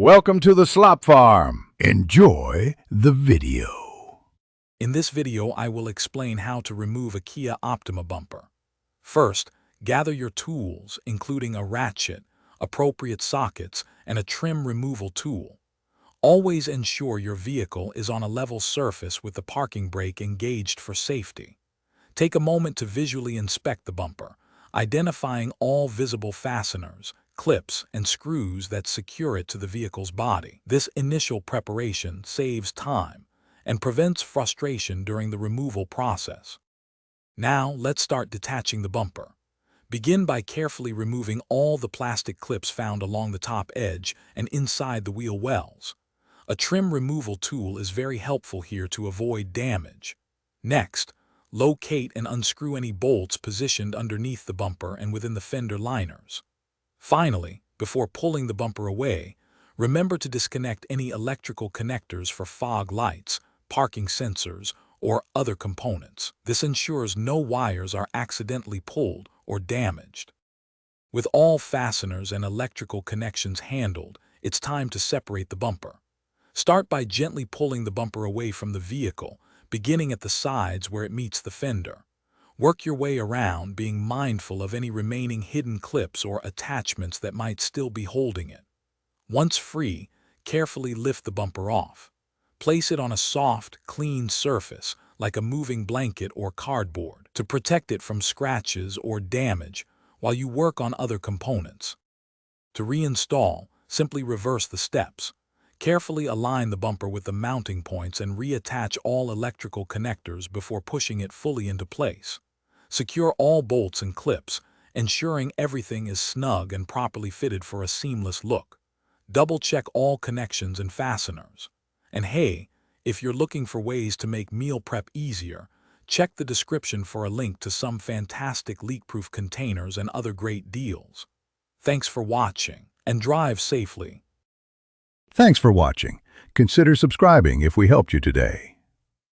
Welcome to the Slop Farm. Enjoy the video. In this video, I will explain how to remove a Kia Optima bumper. First, gather your tools, including a ratchet, appropriate sockets, and a trim removal tool. Always ensure your vehicle is on a level surface with the parking brake engaged for safety. Take a moment to visually inspect the bumper, identifying all visible fasteners, clips, and screws that secure it to the vehicle's body. This initial preparation saves time and prevents frustration during the removal process. Now, let's start detaching the bumper. Begin by carefully removing all the plastic clips found along the top edge and inside the wheel wells. A trim removal tool is very helpful here to avoid damage. Next, locate and unscrew any bolts positioned underneath the bumper and within the fender liners. Finally, before pulling the bumper away, remember to disconnect any electrical connectors for fog lights, parking sensors, or other components. This ensures no wires are accidentally pulled or damaged. With all fasteners and electrical connections handled, it's time to separate the bumper. Start by gently pulling the bumper away from the vehicle, beginning at the sides where it meets the fender. Work your way around, being mindful of any remaining hidden clips or attachments that might still be holding it. Once free, carefully lift the bumper off. Place it on a soft, clean surface, like a moving blanket or cardboard, to protect it from scratches or damage while you work on other components. To reinstall, simply reverse the steps. Carefully align the bumper with the mounting points and reattach all electrical connectors before pushing it fully into place. Secure all bolts and clips, ensuring everything is snug and properly fitted for a seamless look. Double-check all connections and fasteners. And hey, if you're looking for ways to make meal prep easier, check the description for a link to some fantastic leak-proof containers and other great deals. Thanks for watching, and drive safely. Thanks for watching. Consider subscribing if we helped you today.